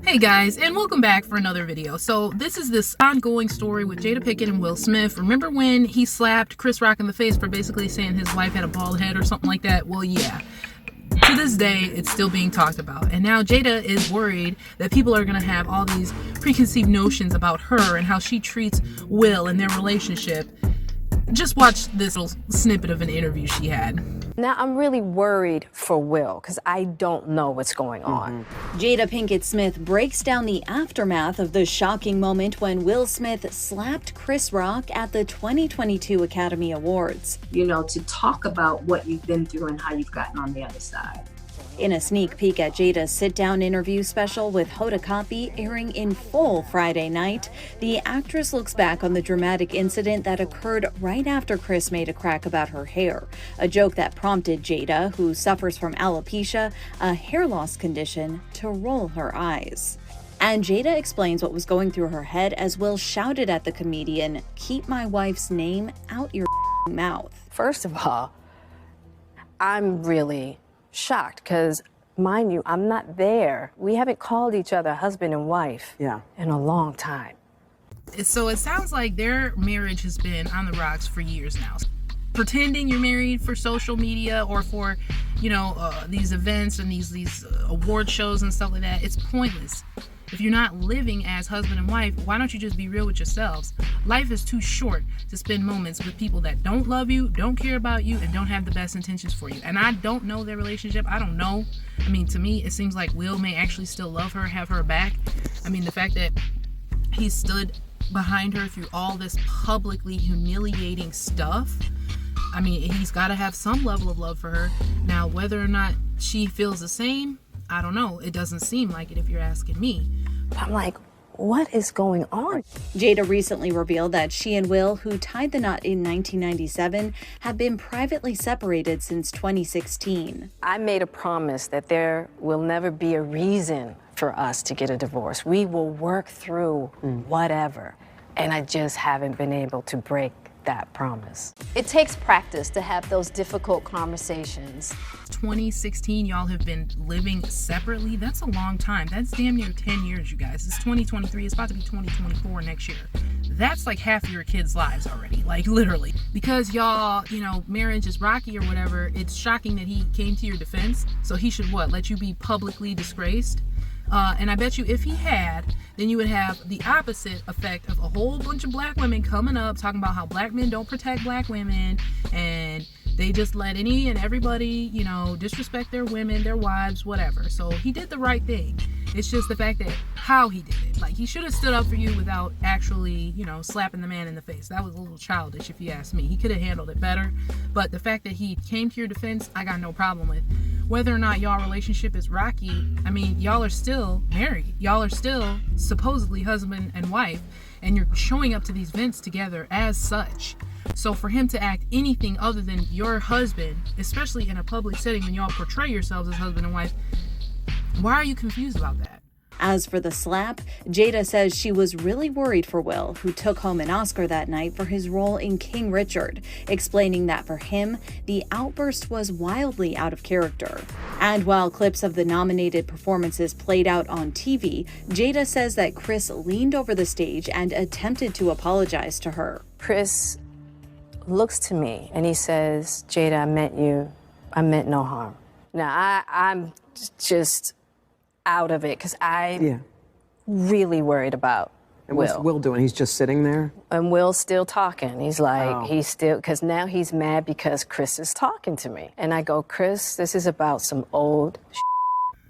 Hey guys, and welcome back for another video. So this is this ongoing story with Jada Pinkett and Will Smith. Remember when he slapped Chris Rock in the face for basically saying his wife had a bald head or something like that? Well, yeah. To this day, it's still being talked about. And now Jada is worried that people are going to have all these preconceived notions about her and how she treats Will and their relationship. Just watch this little snippet of an interview she had. Now, I'm really worried for Will because I don't know what's going on. Jada Pinkett Smith breaks down the aftermath of the shocking moment when Will Smith slapped Chris Rock at the 2022 Academy Awards. You know, to talk about what you've been through and how you've gotten on the other side. In a sneak peek at Jada's sit-down interview special with Hoda Kotb airing in full Friday night, the actress looks back on the dramatic incident that occurred right after Chris made a crack about her hair, a joke that prompted Jada, who suffers from alopecia, a hair loss condition, to roll her eyes. And Jada explains what was going through her head as Will shouted at the comedian, "Keep my wife's name out your mouth." First of all, I'm really shocked because, mind you, I'm not there. We haven't called each other husband and wife in a long time. So it sounds like their marriage has been on the rocks for years now. Pretending you're married for social media or for, these events and these award shows and stuff like that, it's pointless. If you're not living as husband and wife, why don't you just be real with yourselves? Life is too short to spend moments with people that don't love you, don't care about you, and don't have the best intentions for you. And I don't know their relationship. I don't know. I mean, to me, it seems like Will may actually still love her, have her back. I mean, the fact that he stood behind her through all this publicly humiliating stuff, I mean, he's got to have some level of love for her. Now, whether or not she feels the same, I don't know. It doesn't seem like it if you're asking me. I'm like, what is going on? Jada recently revealed that she and Will, who tied the knot in 1997, have been privately separated since 2016. I made a promise that there will never be a reason for us to get a divorce. We will work through whatever. And I just haven't been able to break that promise. It takes practice to have those difficult conversations. 2016, y'all have been living separately. That's a long time. That's damn near 10 years, you guys. It's 2023. It's about to be 2024 next year. That's like half your kids' lives already, like literally. Because y'all, marriage is rocky or whatever, it's shocking that he came to your defense. So he should what? Let you be publicly disgraced? And I bet you if he had, then you would have the opposite effect of a whole bunch of black women coming up talking about how black men don't protect black women and they just let any and everybody, disrespect their women, their wives, whatever. So he did the right thing. It's just the fact that how he did it. Like, he should have stood up for you without actually, slapping the man in the face. That was a little childish if you ask me. He could have handled it better. But the fact that he came to your defense, I got no problem with. Whether or not y'all relationship is rocky, I mean, y'all are still married. Y'all are still supposedly husband and wife, and you're showing up to these events together as such. So for him to act anything other than your husband, especially in a public setting when y'all portray yourselves as husband and wife, why are you confused about that? As for the slap, Jada says she was really worried for Will, who took home an Oscar that night for his role in King Richard, explaining that for him, the outburst was wildly out of character. And while clips of the nominated performances played out on TV, Jada says that Chris leaned over the stage and attempted to apologize to her. Chris looks to me and he says, "Jada, I meant no harm." Now, I'm just out of it because I'm really worried about And Will. what's Will doing? He's just sitting there? And Will's still talking. He's like, because now he's mad because Chris is talking to me. And I go, "Chris, this is about some old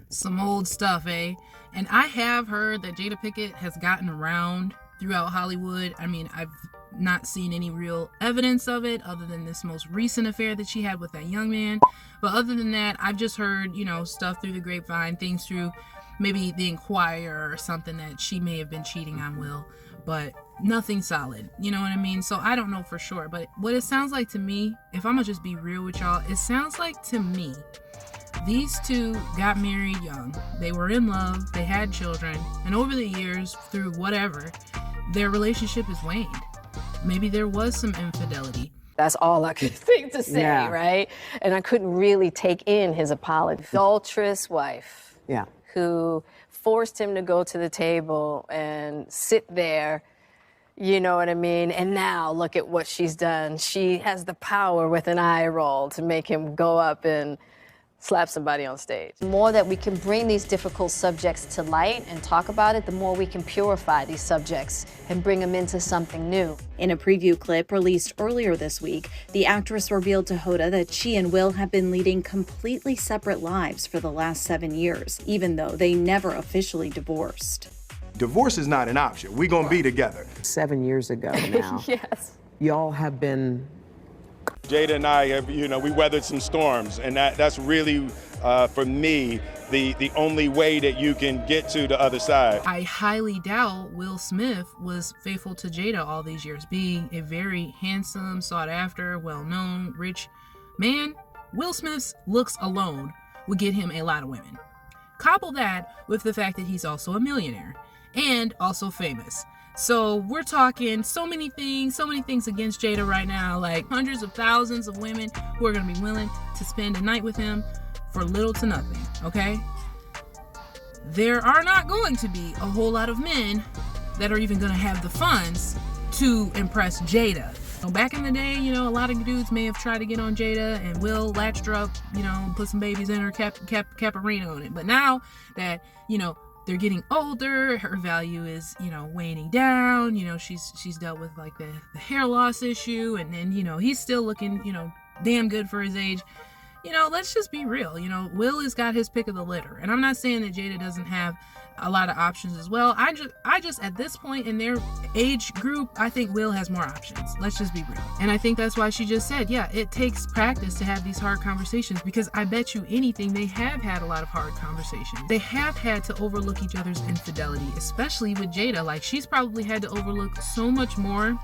Some old stuff, eh? And I have heard that Jada Pinkett has gotten around throughout Hollywood. I mean, I've not seen any real evidence of it other than this most recent affair that she had with that young man. But other than that, I've just heard, stuff through the grapevine, things through maybe the Inquirer or something that she may have been cheating on Will, but nothing solid. You know what I mean? So I don't know for sure. But what it sounds like to me, if I'm gonna just be real with y'all, it sounds like to me these two got married young. They were in love, they had children, and over the years, through whatever, their relationship has waned. Maybe there was some infidelity. That's all I could think to say, right? And I couldn't really take in his apology. Adulterous wife. Yeah. Who forced him to go to the table and sit there, you know what I mean? And now look at what she's done. She has the power with an eye roll to make him go up and slap somebody on stage. The more that we can bring these difficult subjects to light and talk about it, the more we can purify these subjects and bring them into something new. In a preview clip released earlier this week, the actress revealed to Hoda that she and Will have been leading completely separate lives for the last 7 years, even though they never officially divorced. Divorce is not an option. We're gonna be together. 7 years ago now. Yes. Y'all have been. Jada and I have, we weathered some storms, and that's really, for me, the only way that you can get to the other side. I highly doubt Will Smith was faithful to Jada all these years, being a very handsome, sought after, well-known, rich man. Will Smith's looks alone would get him a lot of women. Couple that with the fact that he's also a millionaire and also famous. So we're talking so many things against Jada right now, like hundreds of thousands of women who are going to be willing to spend a night with him for little to nothing, okay? There are not going to be a whole lot of men that are even going to have the funds to impress Jada. So back in the day, a lot of dudes may have tried to get on Jada, and Will latched her up, put some babies in her, kept a ring on it. But now that, they're getting older, her value is, waning down, she's dealt with like the hair loss issue, and then, he's still looking, damn good for his age. Let's just be real. Will has got his pick of the litter, and I'm not saying that Jada doesn't have a lot of options as well. I just at this point in their age group, I think Will has more options. Let's just be real. And I think that's why she just said, yeah, it takes practice to have these hard conversations, because I bet you anything they have had a lot of hard conversations. They have had to overlook each other's infidelity, especially with Jada. Like, she's probably had to overlook so much more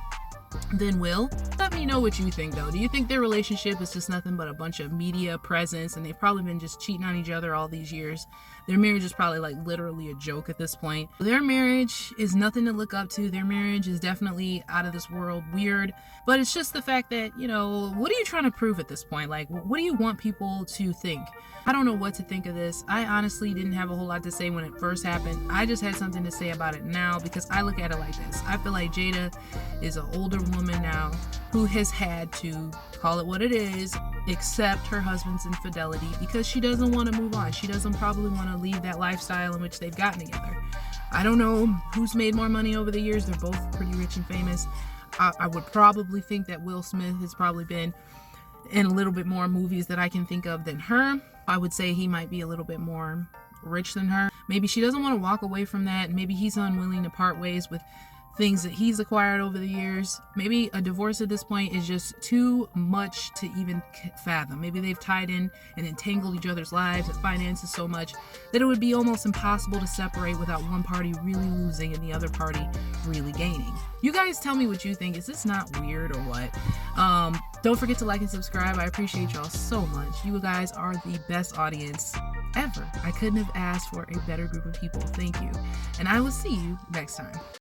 than Will. Let me know what you think, though. Do you think their relationship is just nothing but a bunch of media presence, and they've probably been just cheating on each other all these years? Their marriage is probably like literally a joke at this point. Their marriage is nothing to look up to. Their marriage is definitely out of this world weird. But it's just the fact that, what are you trying to prove at this point? Like, what do you want people to think? I don't know what to think of this. I honestly didn't have a whole lot to say when it first happened. I just had something to say about it now, because I look at it like this. I feel like Jada is an older woman now who has had to, call it what it is, accept her husband's infidelity, because she doesn't want to move on. She doesn't probably want to leave that lifestyle in which they've gotten together. I don't know who's made more money over the years. They're both pretty rich and famous. I would probably think that Will Smith has probably been in a little bit more movies that I can think of than her. I would say he might be a little bit more rich than her. Maybe she doesn't want to walk away from that. Maybe he's unwilling to part ways with things that he's acquired over the years. Maybe a divorce at this point is just too much to even fathom. Maybe they've tied in and entangled each other's lives and finances so much that it would be almost impossible to separate without one party really losing and the other party really gaining. You guys tell me what you think. Is this not weird or what? Don't forget to like and subscribe. I appreciate y'all so much. You guys are the best audience ever. I couldn't have asked for a better group of people. Thank you. And I will see you next time.